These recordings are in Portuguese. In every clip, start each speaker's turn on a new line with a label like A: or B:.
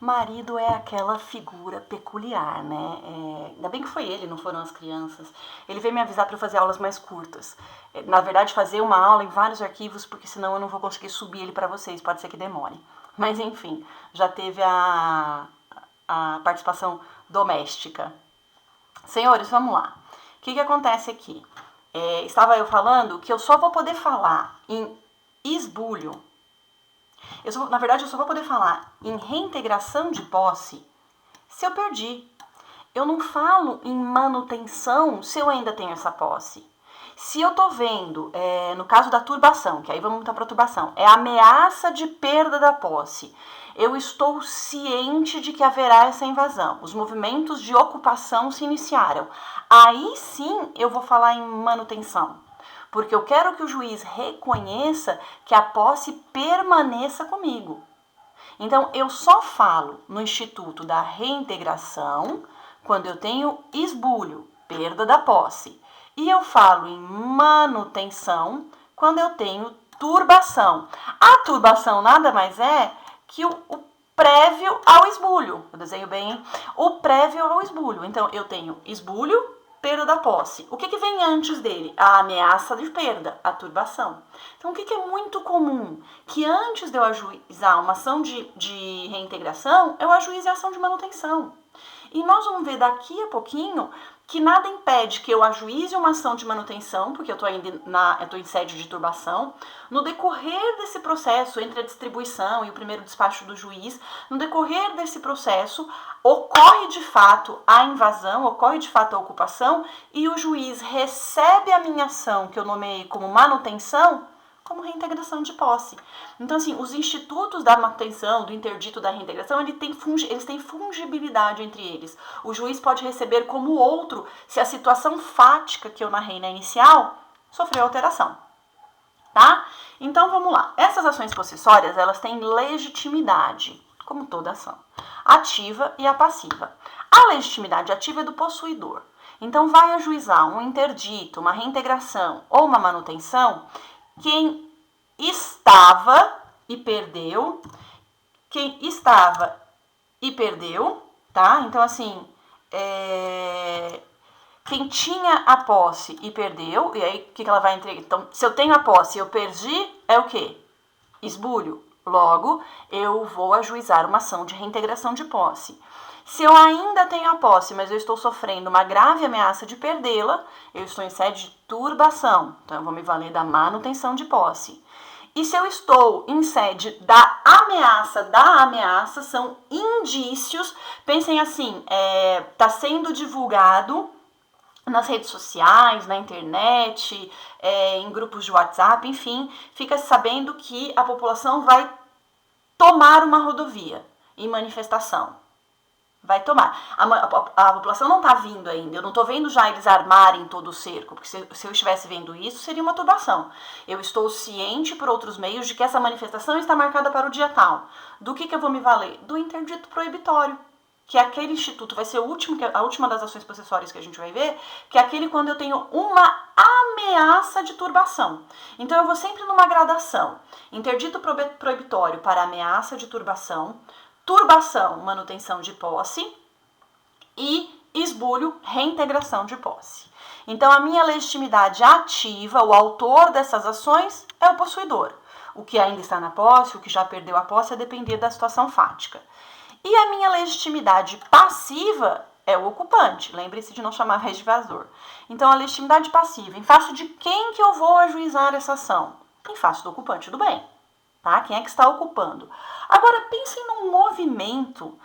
A: Marido é aquela figura peculiar, né? Ainda bem que foi ele, não foram as crianças. Ele veio me avisar para eu fazer aulas mais curtas. Na verdade, fazer uma aula em vários arquivos, porque senão eu não vou conseguir subir ele para vocês, pode ser que demore. Mas enfim, já teve a participação doméstica. Senhores, vamos lá. O que acontece aqui? Estava eu falando que eu só vou poder falar em esbulho. Na verdade, eu só vou poder falar em reintegração de posse se eu perdi. Eu não falo em manutenção se eu ainda tenho essa posse. Se eu tô vendo, no caso da turbação, que aí vamos voltar para a turbação, é a ameaça de perda da posse. Eu estou ciente de que haverá essa invasão. Os movimentos de ocupação se iniciaram. Aí sim eu vou falar em manutenção. Porque eu quero que o juiz reconheça que a posse permaneça comigo. Então, eu só falo no instituto da reintegração quando eu tenho esbulho, perda da posse. E eu falo em manutenção quando eu tenho turbação. A turbação nada mais é que o prévio ao esbulho. Eu desenho bem, hein? O prévio ao esbulho. Então, eu tenho esbulho, perda da posse. O que vem antes dele? A ameaça de perda, a turbação. Então, o que é muito comum? Que antes de eu ajuizar uma ação de reintegração, eu ajuize a ação de manutenção. E nós vamos ver daqui a pouquinho que nada impede que eu ajuize uma ação de manutenção, porque eu estou em sede de turbação. No decorrer desse processo, entre a distribuição e o primeiro despacho do juiz, no decorrer desse processo, ocorre de fato a invasão, ocorre de fato a ocupação, e o juiz recebe a minha ação, que eu nomeei como manutenção, como reintegração de posse. Então, assim, os institutos da manutenção, do interdito da reintegração, eles têm fungibilidade entre eles. O juiz pode receber como outro se a situação fática que eu narrei na inicial sofreu alteração. Tá? Então, vamos lá. Essas ações possessórias, elas têm legitimidade, como toda ação. Ativa e a passiva. A legitimidade ativa é do possuidor. Então, vai ajuizar um interdito, uma reintegração ou uma manutenção quem estava e perdeu, tá? Então, assim, quem tinha a posse e perdeu, e aí o que ela vai entregar? Então, se eu tenho a posse e eu perdi, é o quê? Esbulho. Logo, eu vou ajuizar uma ação de reintegração de posse. Se eu ainda tenho a posse, mas eu estou sofrendo uma grave ameaça de perdê-la, eu estou em sede de turbação. Então, eu vou me valer da manutenção de posse. E se eu estou em sede da ameaça, são indícios. Pensem assim, está sendo divulgado nas redes sociais, na internet, em grupos de WhatsApp, enfim, fica sabendo que a população vai tomar uma rodovia em manifestação. Vai tomar. A população não está vindo ainda. Eu não estou vendo já eles armarem todo o cerco, porque se eu estivesse vendo isso, seria uma turbação. Eu estou ciente por outros meios de que essa manifestação está marcada para o dia tal. Do que eu vou me valer? Do interdito proibitório, que é aquele instituto, vai ser a última das ações possessórias que a gente vai ver, que é aquele quando eu tenho uma ameaça de turbação. Então, eu vou sempre numa gradação. Interdito proibitório para ameaça de turbação, manutenção de posse, e esbulho, reintegração de posse. Então, a minha legitimidade ativa, o autor dessas ações, é o possuidor. O que ainda está na posse, o que já perdeu a posse, a depender da situação fática. E a minha legitimidade passiva é o ocupante. Lembre-se de não chamar resvasor. Então, a legitimidade passiva, em face de quem que eu vou ajuizar essa ação? Em face do ocupante do bem. Tá? Quem é que está ocupando? Agora, pensem num movimento,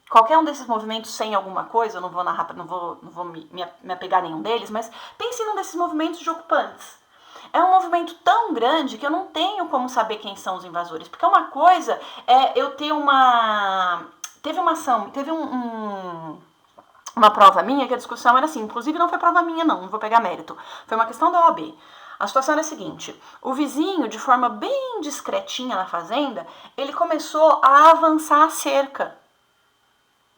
A: qualquer um desses movimentos sem alguma coisa, eu não vou narrar, não vou me apegar a nenhum deles, mas pensem num desses movimentos de ocupantes. É um movimento tão grande que eu não tenho como saber quem são os invasores, porque uma coisa é eu ter teve uma prova minha que a discussão era assim, inclusive não foi prova minha não vou pegar mérito, foi uma questão da OAB. A situação era a seguinte, o vizinho, de forma bem discretinha na fazenda, ele começou a avançar a cerca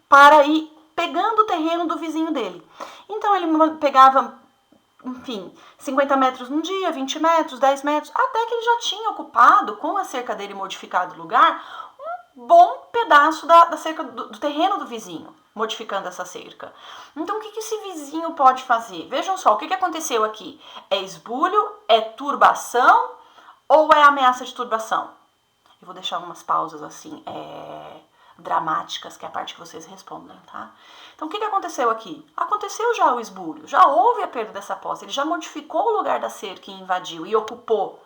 A: para ir pegando o terreno do vizinho dele. Então ele pegava, enfim, 50 metros num dia, 20 metros, 10 metros, até que ele já tinha ocupado, com a cerca dele modificado o lugar, bom pedaço da cerca do terreno do vizinho, modificando essa cerca. Então, o que esse vizinho pode fazer? Vejam só, o que aconteceu aqui? É esbulho, é turbação ou é ameaça de turbação? Eu vou deixar umas pausas assim, dramáticas, que é a parte que vocês respondem, tá? Então, o que aconteceu aqui? Aconteceu já o esbulho, já houve a perda dessa posse, ele já modificou o lugar da cerca e invadiu e ocupou.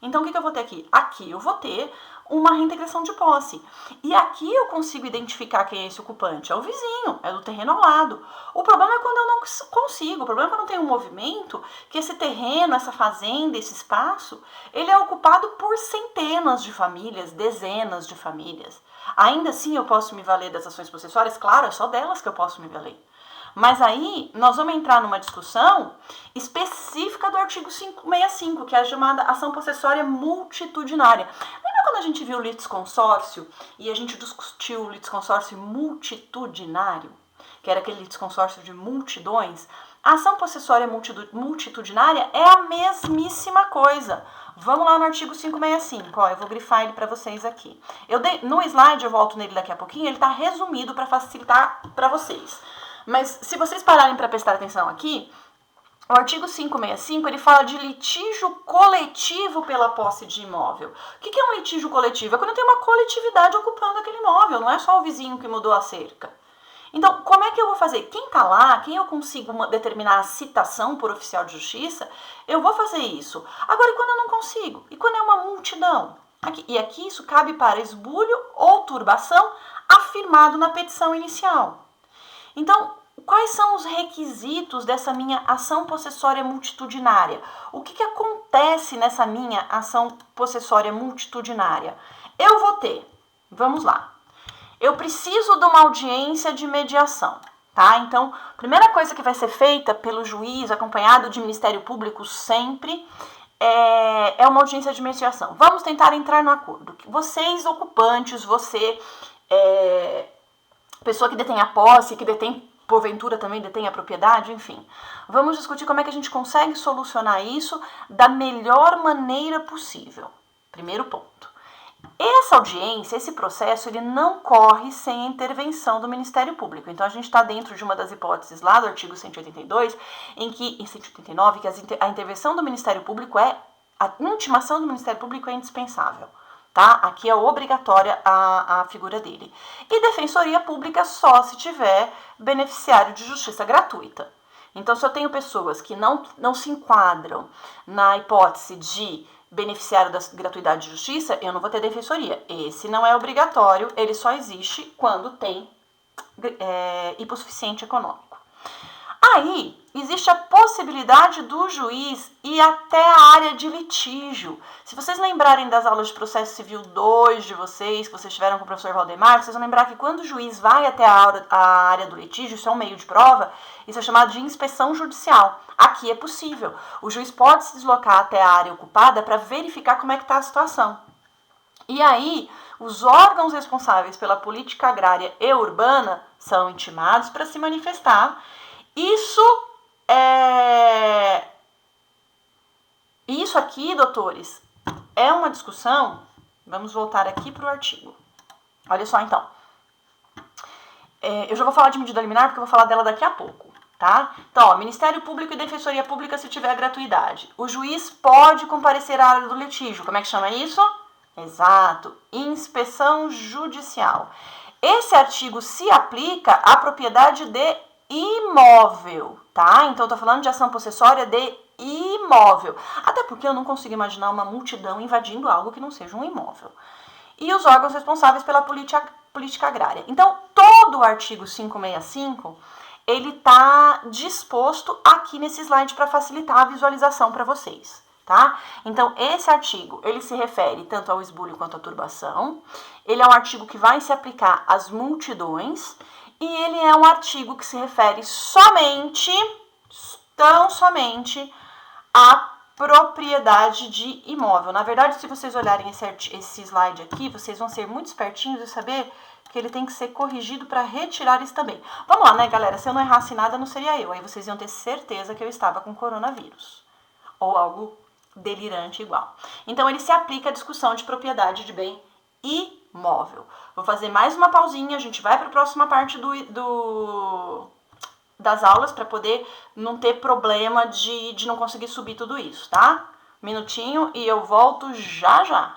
A: Então, o que eu vou ter aqui? Aqui eu vou ter uma reintegração de posse. E aqui eu consigo identificar quem é esse ocupante. É o vizinho, é do terreno ao lado. O problema é quando eu não consigo. O problema é quando eu tenho um movimento que esse terreno, essa fazenda, esse espaço, ele é ocupado por centenas de famílias, dezenas de famílias. Ainda assim eu posso me valer das ações possessórias? Claro, é só delas que eu posso me valer. Mas aí nós vamos entrar numa discussão específica do artigo 565, que é a chamada ação possessória multitudinária. Lembra quando a gente viu o litisconsórcio e a gente discutiu o litisconsórcio multitudinário, que era aquele litisconsórcio de multidões? A ação possessória multitudinária é a mesmíssima coisa. Vamos lá no artigo 565, ó, eu vou grifar ele para vocês aqui. No slide, eu volto nele daqui a pouquinho, ele está resumido para facilitar para vocês. Mas se vocês pararem para prestar atenção aqui, o artigo 565, ele fala de litígio coletivo pela posse de imóvel. O que é um litígio coletivo? É quando tem uma coletividade ocupando aquele imóvel, não é só o vizinho que mudou a cerca. Então, como é que eu vou fazer? Quem está lá, quem eu consigo determinar a citação por oficial de justiça, eu vou fazer isso. Agora, e quando eu não consigo? E quando é uma multidão? Aqui isso cabe para esbulho ou turbação afirmado na petição inicial. Então, quais são os requisitos dessa minha ação possessória multitudinária? O que acontece nessa minha ação possessória multitudinária? Eu vou ter, vamos lá, eu preciso de uma audiência de mediação, tá? Então, a primeira coisa que vai ser feita pelo juiz, acompanhado de Ministério Público sempre, é uma audiência de mediação. Vamos tentar entrar no acordo. Vocês, ocupantes, você... pessoa que detém a posse, que detém, porventura também detém a propriedade, enfim. Vamos discutir como é que a gente consegue solucionar isso da melhor maneira possível. Primeiro ponto. Essa audiência, esse processo, ele não corre sem a intervenção do Ministério Público. Então, a gente está dentro de uma das hipóteses lá do artigo 182, em 189, que a intervenção do Ministério Público a intimação do Ministério Público é indispensável. Tá? Aqui é obrigatória a figura dele. E defensoria pública só se tiver beneficiário de justiça gratuita. Então, se eu tenho pessoas que não se enquadram na hipótese de beneficiário da gratuidade de justiça, eu não vou ter defensoria. Esse não é obrigatório, ele só existe quando tem hipossuficiente econômico. Aí, existe a possibilidade do juiz ir até a área de litígio. Se vocês lembrarem das aulas de processo civil 2 de vocês, que vocês tiveram com o professor Valdemar, vocês vão lembrar que quando o juiz vai até a área do litígio, isso é um meio de prova, isso é chamado de inspeção judicial. Aqui é possível. O juiz pode se deslocar até a área ocupada para verificar como é que está a situação. E aí, os órgãos responsáveis pela política agrária e urbana são intimados para se manifestar. Isso aqui, doutores, é uma discussão. Vamos voltar aqui para o artigo. Olha só, então. Eu já vou falar de medida liminar, porque eu vou falar dela daqui a pouco, tá? Então, ó, Ministério Público e Defensoria Pública se tiver gratuidade. O juiz pode comparecer à área do litígio. Como é que chama isso? Exato. Inspeção judicial. Esse artigo se aplica à propriedade de imóvel, tá? Então, eu tô falando de ação possessória de imóvel. Até porque eu não consigo imaginar uma multidão invadindo algo que não seja um imóvel. E os órgãos responsáveis pela política agrária. Então, todo o artigo 565, ele tá disposto aqui nesse slide para facilitar a visualização para vocês, tá? Então, esse artigo, ele se refere tanto ao esbulho quanto à turbação. Ele é um artigo que vai se aplicar às multidões. E ele é um artigo que se refere tão somente à propriedade de imóvel. Na verdade, se vocês olharem esse slide aqui, vocês vão ser muito espertinhos e saber que ele tem que ser corrigido para retirar isso também. Vamos lá, né, galera? Se eu não errasse nada, não seria eu. Aí vocês iam ter certeza que eu estava com coronavírus. Ou algo delirante igual. Então, ele se aplica à discussão de propriedade de bem imóvel. móvel. Vou fazer mais uma pausinha, a gente vai para a próxima parte das aulas para poder não ter problema de não conseguir subir tudo isso, tá? Minutinho e eu volto já já.